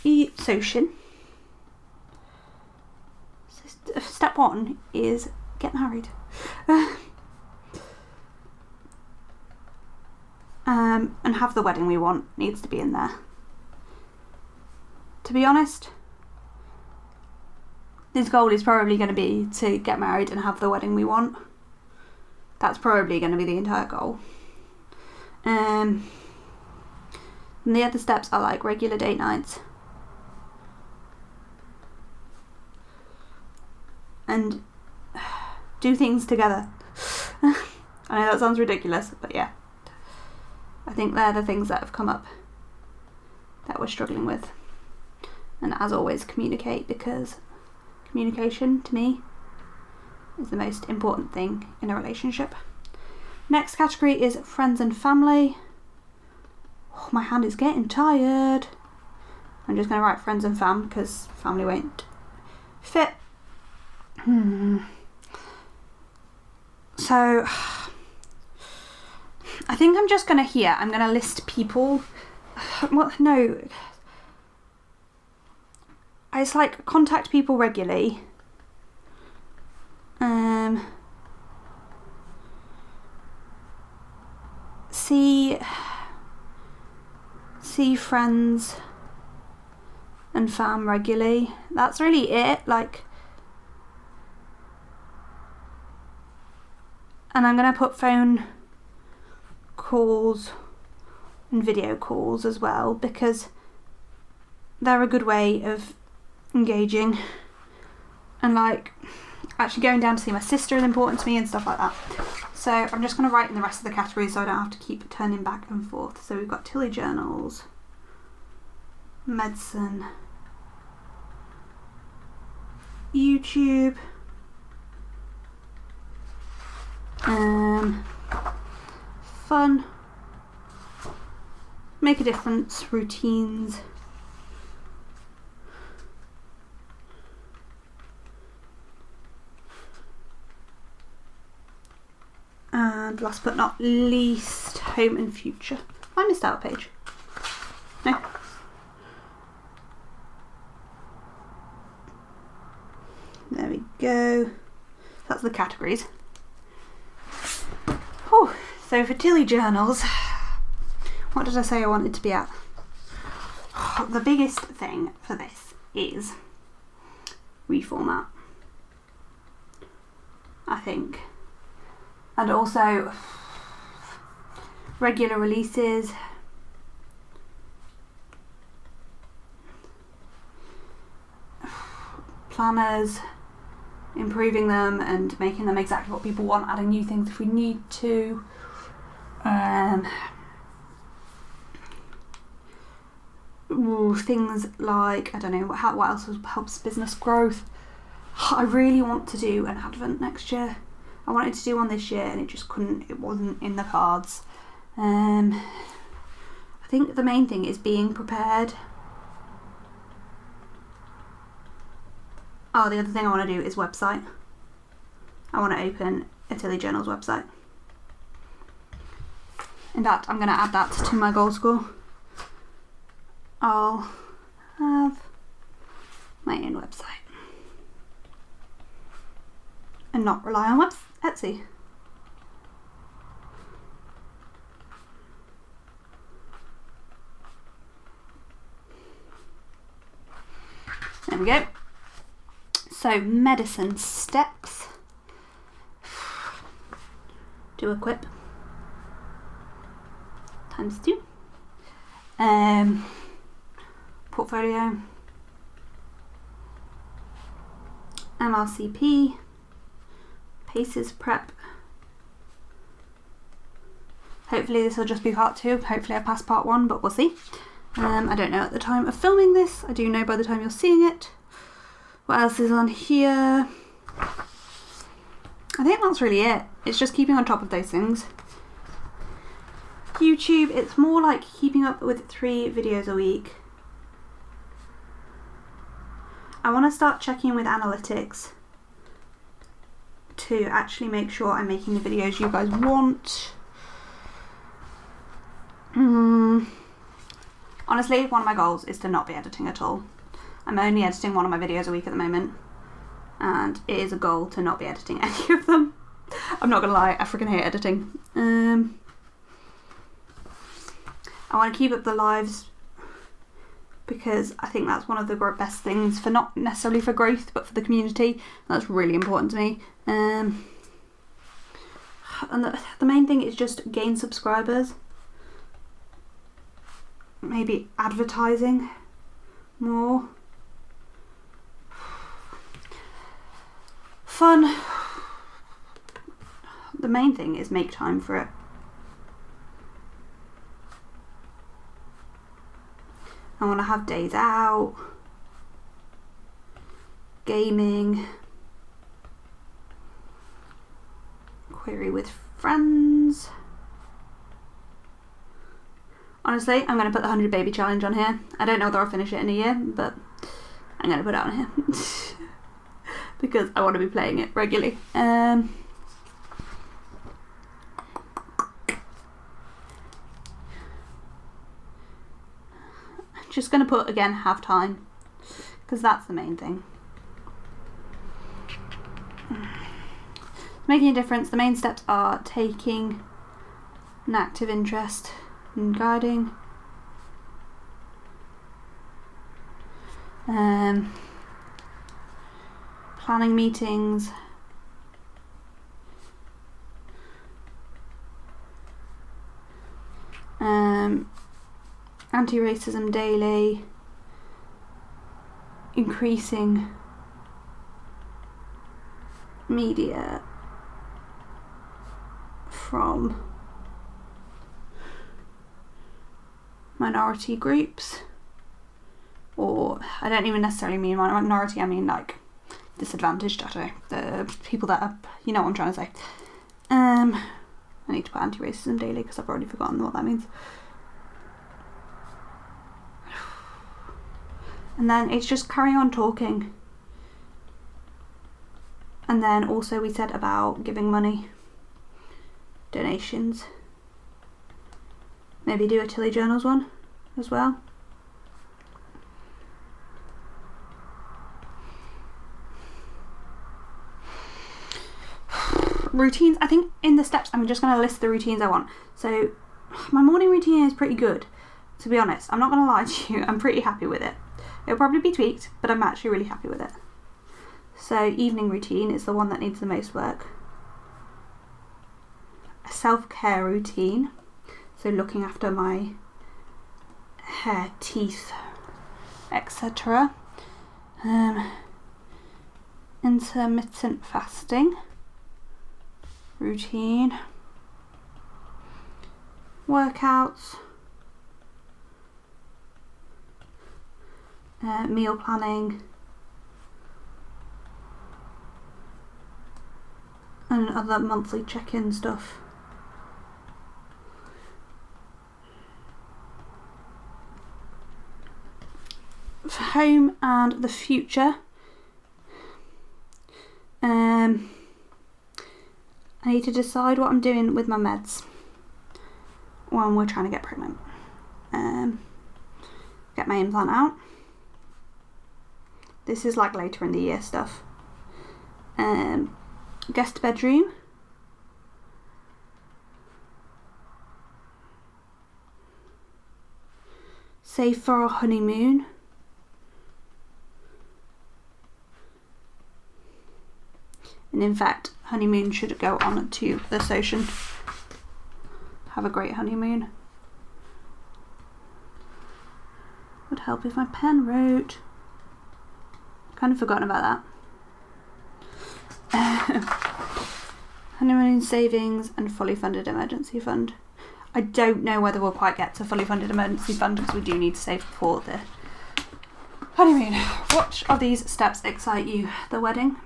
E-Social. So step 1 is get married. And have the wedding we want needs to be in there. To be honest, this goal is probably going to be to get married and have the wedding we want. That's probably going to be the entire goal. And the other steps are like regular date nights. And do things together. I know that sounds ridiculous, but yeah. I think they're the things that have come up that we're struggling with. And as always, communicate, because communication to me is the most important thing in a relationship. Next category is friends and family. Oh, my hand is getting tired. I'm just going to write friends and fam because family won't fit. So I think I'm just going to I'm going to list people. What? No. It's like contact people regularly. See friends and fam regularly. That's really it. Like, and I'm gonna put phone calls and video calls as well because they're a good way of engaging, and like actually going down to see my sister is important to me and stuff like that. So I'm just going to write in the rest of the categories so I don't have to keep turning back and forth. So we've got Tilly journals, medicine, YouTube, fun, make a difference, routines, and last but not least, home and future. I missed out a page. No. There we go. That's the categories. Whew. So for Tilly journals, what did I say I wanted to be at? The biggest thing for this is reformat, I think. And also regular releases, planners, improving them and making them exactly what people want, adding new things if we need to. Things like, I don't know, what else helps business growth. I really want to do an advent next year. I wanted to do one this year and it wasn't in the cards. I think the main thing is being prepared. Oh, the other thing I want to do is website. I want to open a Tilly Journals website. In fact, I'm going to add that to my goal score. I'll have my own website and not rely on Etsy. There we go. So medicine steps. Do a quip. ×2. Portfolio. MRCP. Paces prep. Hopefully this will just be part 2. Hopefully I pass part 1, but we'll see. I don't know at the time of filming this. I do know by the time you're seeing it. What else is on here? I think that's really it. It's just keeping on top of those things. YouTube, it's more like keeping up with 3 videos a week. I want to start checking with analytics to actually make sure I'm making the videos you guys want. Honestly, one of my goals is to not be editing at all. I'm only editing one of my videos a week at the moment, and it is a goal to not be editing any of them. I'm not gonna lie, I freaking hate editing. I want to keep up the lives because I think that's one of the best things for, not necessarily for growth, but for the community. That's really important to me. And the main thing is just gain subscribers. Maybe advertising more. Fun. The main thing is make time for it. I want to have days out, gaming, query with friends. Honestly, I'm going to put the 100 baby challenge on here. I don't know whether I'll finish it in a year, but I'm going to put it on here because I want to be playing it regularly. Just going to put, again, have time, because that's the main thing. Making a difference. The main steps are taking an active interest in guiding, planning meetings, anti-racism daily, increasing media from minority groups, or I don't even necessarily mean minority, I mean like disadvantaged, I don't know, the people that are, you know what I'm trying to say. I need to put anti-racism daily because I've already forgotten what that means. And then it's just carry on talking. And then also we said about giving money, donations. Maybe do a Tilly Journals one as well. Routines, I think in the steps I'm just going to list the routines I want. So my morning routine is pretty good, to be honest. I'm not going to lie to you, I'm pretty happy with it. It'll probably be tweaked, but I'm actually really happy with it. So evening routine is the one that needs the most work. A self-care routine, so looking after my hair, teeth, etc. Intermittent fasting routine. Workouts. Meal planning, and other monthly check-in stuff. For home and the future, I need to decide what I'm doing with my meds when we're trying to get pregnant. Get my implant out. This is like later in the year stuff. Guest bedroom. Save for our honeymoon. And in fact, honeymoon should go on to this ocean. Have a great honeymoon. Would help if my pen wrote. Kind of forgotten about that. Honeymoon savings and fully funded emergency fund. I don't know whether we'll quite get to fully funded emergency fund because we do need to save for the honeymoon. Which of these steps excite you? The wedding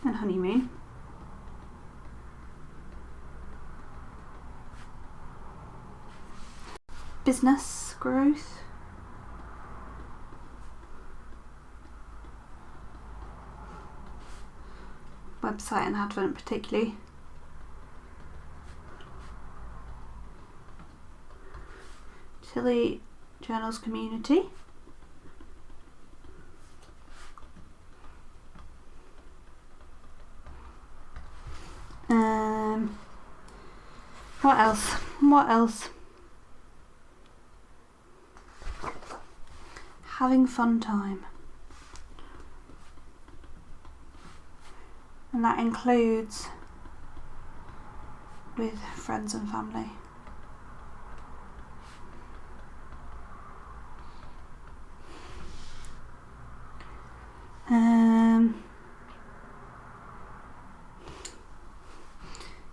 and honeymoon. Business growth. Website and advert particularly. Tilly Journals community. What else? What else? Having fun time. And that includes with friends and family.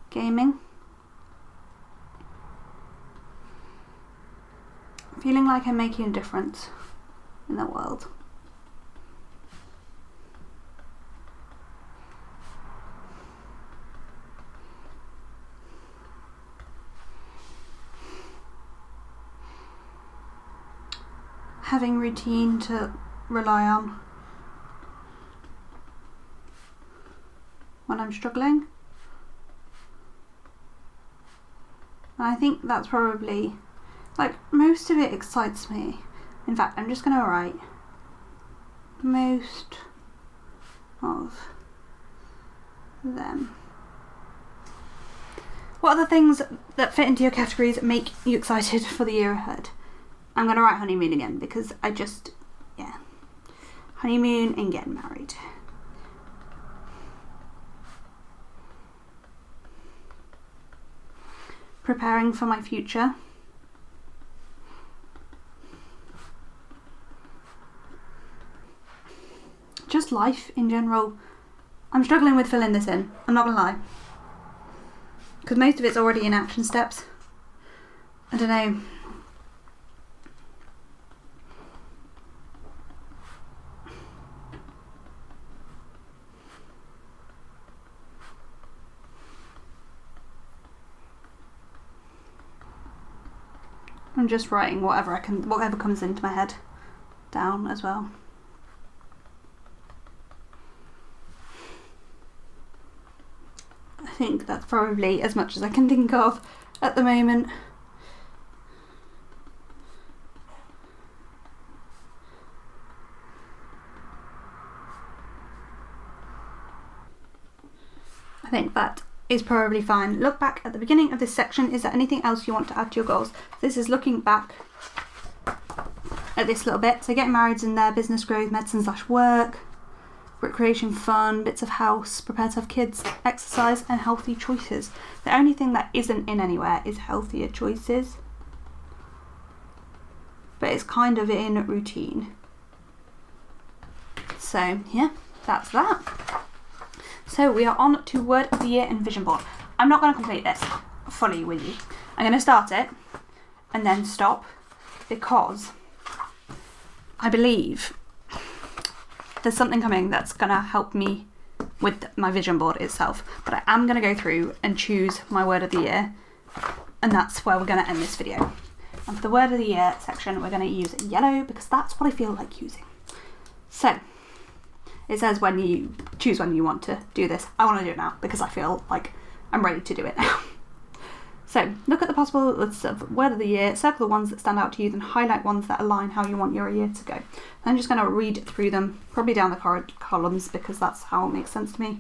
Gaming. Feeling like I'm making a difference in the world. Having routine to rely on when I'm struggling. And I think that's probably, like, most of it excites me. In fact, I'm just going to write most of them. What are the things that fit into your categories that make you excited for the year ahead? I'm going to write honeymoon again because I just, yeah. Honeymoon and getting married. Preparing for my future. Just life in general. I'm struggling with filling this in, I'm not gonna lie. Because most of it's already in action steps. I don't know. I'm just writing whatever comes into my head down as well. I think that's probably as much as I can think of at the moment. I think that is probably fine. Look back at the beginning of this section. Is there anything else you want to add to your goals? This is looking back at this little bit. So getting married's in there, business growth, medicine/work, recreation, fun, bits of house, prepare to have kids, exercise, and healthy choices. The only thing that isn't in anywhere is healthier choices. But it's kind of in routine. So yeah, that's that. So we are on to word of the year and vision board. I'm not going to complete this fully with you. I'm going to start it and then stop because I believe there's something coming that's going to help me with my vision board itself. But I am going to go through and choose my word of the year, and that's where we're going to end this video. And for the word of the year section, we're going to use yellow because that's what I feel like using. So it says when you choose when you want to do this. I want to do it now because I feel like I'm ready to do it now. So look at the possible lists of word of the year, circle the ones that stand out to you, then highlight ones that align how you want your year to go. I'm just going to read through them, probably down the columns because that's how it makes sense to me.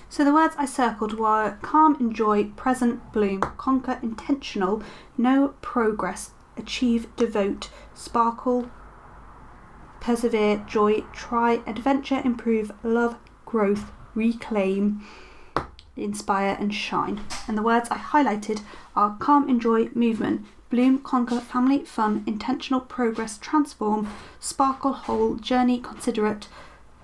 So the words I circled were calm, enjoy, present, bloom, conquer, intentional, know, progress, achieve, devote, sparkle, persevere, joy, try, adventure, improve, love, growth, reclaim, inspire, and shine. And the words I highlighted are calm, enjoy, movement, bloom, conquer, family, fun, intentional, progress, transform, sparkle, whole, journey, considerate,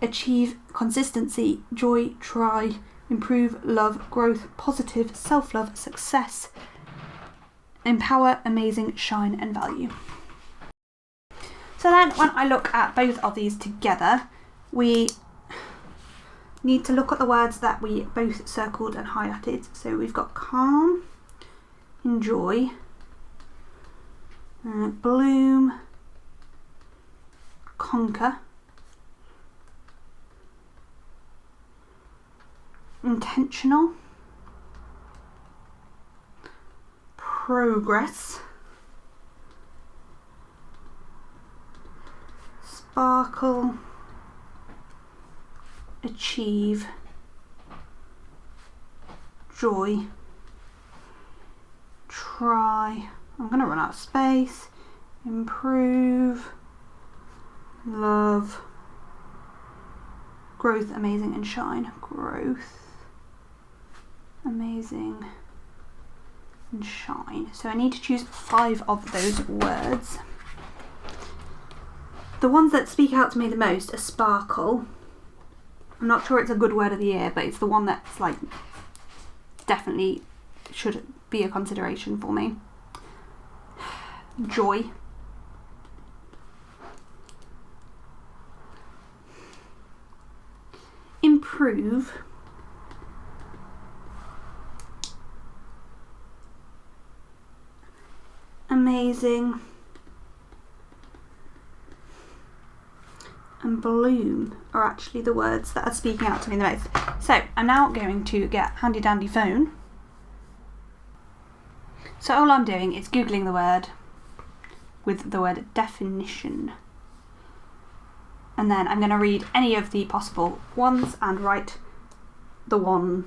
achieve, consistency, joy, try, improve, love, growth, positive, self-love, success, empower, amazing, shine and value. So then when I look at both of these together, we need to look at the words that we both circled and highlighted. So we've got calm, enjoy, bloom, conquer, intentional, progress, sparkle, achieve, joy, try, I'm going to run out of space, improve, love, growth, amazing and shine, growth, amazing and shine. So I need to choose 5 of those words. The ones that speak out to me the most are sparkle. I'm not sure it's a good word of the year, but it's the one that's like definitely should be a consideration for me. Joy. Improve. Amazing. And bloom are actually the words that are speaking out to me the most. So I'm now going to get a handy dandy phone. So all I'm doing is Googling the word with the word definition. And then I'm going to read any of the possible ones and write the one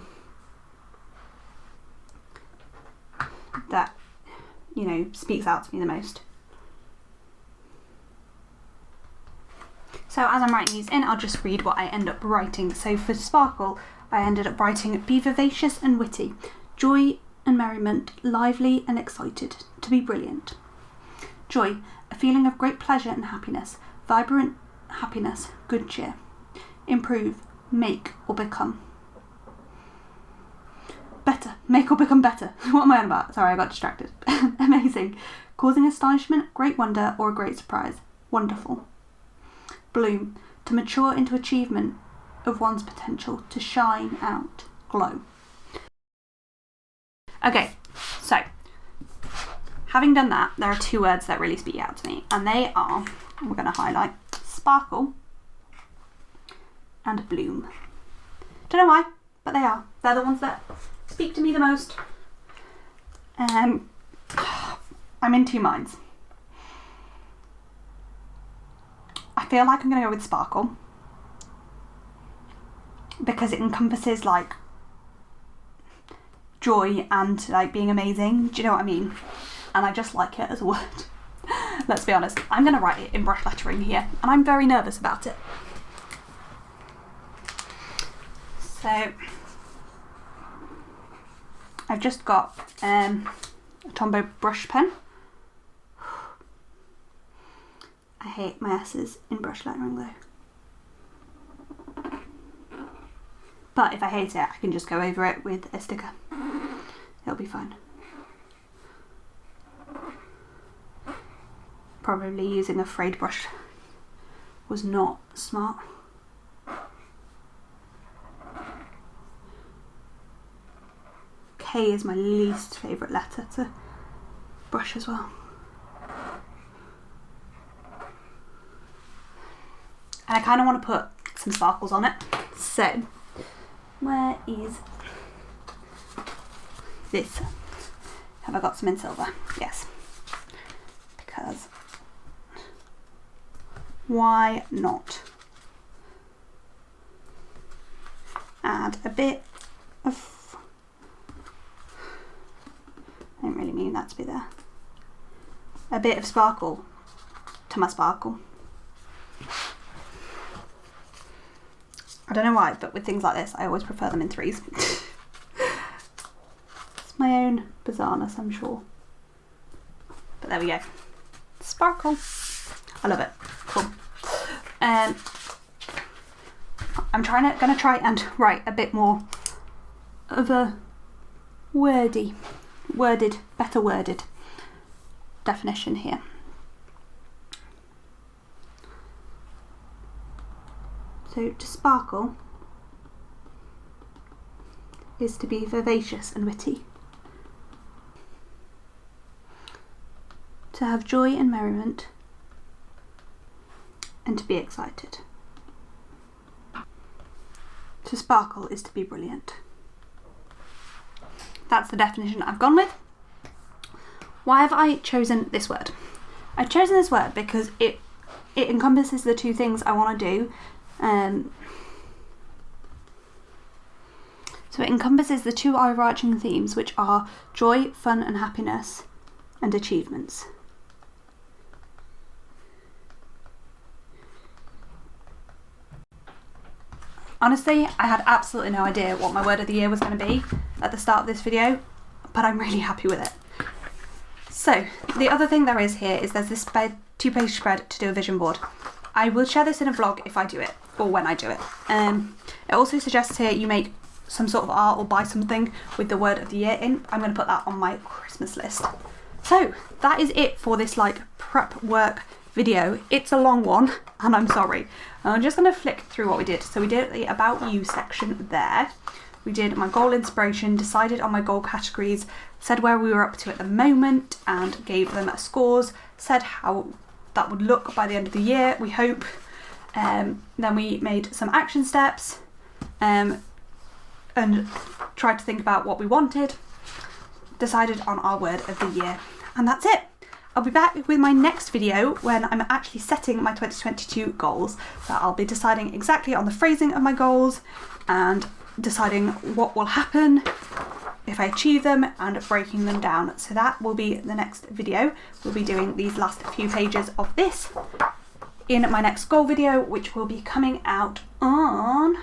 that, you know, speaks out to me the most. So as I'm writing these in, I'll just read what I end up writing. So for sparkle, I ended up writing be vivacious and witty, joy and merriment, lively and excited, to be brilliant. Joy, a feeling of great pleasure and happiness, vibrant happiness, good cheer. Improve, make or become. Better, make or become better. What am I on about? Sorry, I got distracted. Amazing, causing astonishment, great wonder or a great surprise, wonderful. Bloom, to mature into achievement of one's potential, to shine out, glow. Okay, so having done that, there are 2 words that really speak out to me, and they are, we're going to highlight, sparkle and bloom. Don't know why, but they are. They're the ones that speak to me the most. I'm in 2 minds. I feel like I'm going to go with sparkle because it encompasses like joy and like being amazing. Do you know what I mean? And I just like it as a word. Let's be honest. I'm going to write it in brush lettering here and I'm very nervous about it. So I've just got a Tombow brush pen. I hate my S's in brush lettering though. But if I hate it, I can just go over it with a sticker. It'll be fine. Probably using a frayed brush was not smart. K is my least favourite letter to brush as well. And I kind of want to put some sparkles on it. So, where is this? Have I got some in silver? Yes. Because why not? Add a bit of, I didn't really mean that to be there. A bit of sparkle to my sparkle. I don't know why, but with things like this, I always prefer them in 3s. It's my own bizarreness, I'm sure. But there we go. Sparkle. I love it. Cool. I'm gonna try and write a bit more of a better worded definition here. So to sparkle is to be vivacious and witty. To have joy and merriment, and to be excited. To sparkle is to be brilliant. That's the definition I've gone with. Why have I chosen this word? I've chosen this word because it encompasses the two things I want to do. So it encompasses the two overarching themes, which are joy, fun and happiness, and achievements. Honestly, I had absolutely no idea what my word of the year was going to be at the start of this video, but I'm really happy with it. So, the other thing there is here is there's this two-page spread to do a vision board. I will share this in a vlog if I do it, or when I do it. It also suggests here you make some sort of art or buy something with the word of the year in. I'm going to put that on my Christmas list. So, that is it for this like prep work video. It's a long one, and I'm sorry. I'm just going to flick through what we did. So we did the About You section there. We did my goal inspiration, decided on my goal categories, said where we were up to at the moment and gave them scores, said how that would look by the end of the year, we hope. Then we made some action steps and tried to think about what we wanted, decided on our word of the year, and that's it. I'll be back with my next video when I'm actually setting my 2022 goals. So I'll be deciding exactly on the phrasing of my goals and deciding what will happen if I achieve them and breaking them down. So that will be the next video. We'll be doing these last few pages of this in my next goal video, which will be coming out on...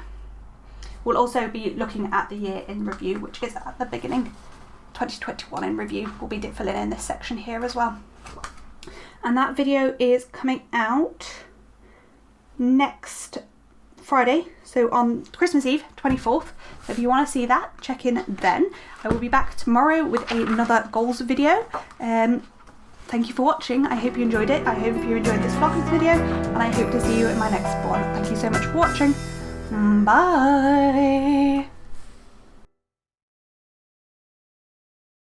We'll also be looking at the year in review, which is at the beginning. 2021 in review. We'll be filling in this section here as well. And that video is coming out next Friday, so on Christmas Eve, 24th. So if you want to see that, check in then. I will be back tomorrow with another goals video. Thank you for watching. I hope you enjoyed it. I hope you enjoyed this vlogmas video, and I hope to see you in my next one. Thank you so much for watching. Bye.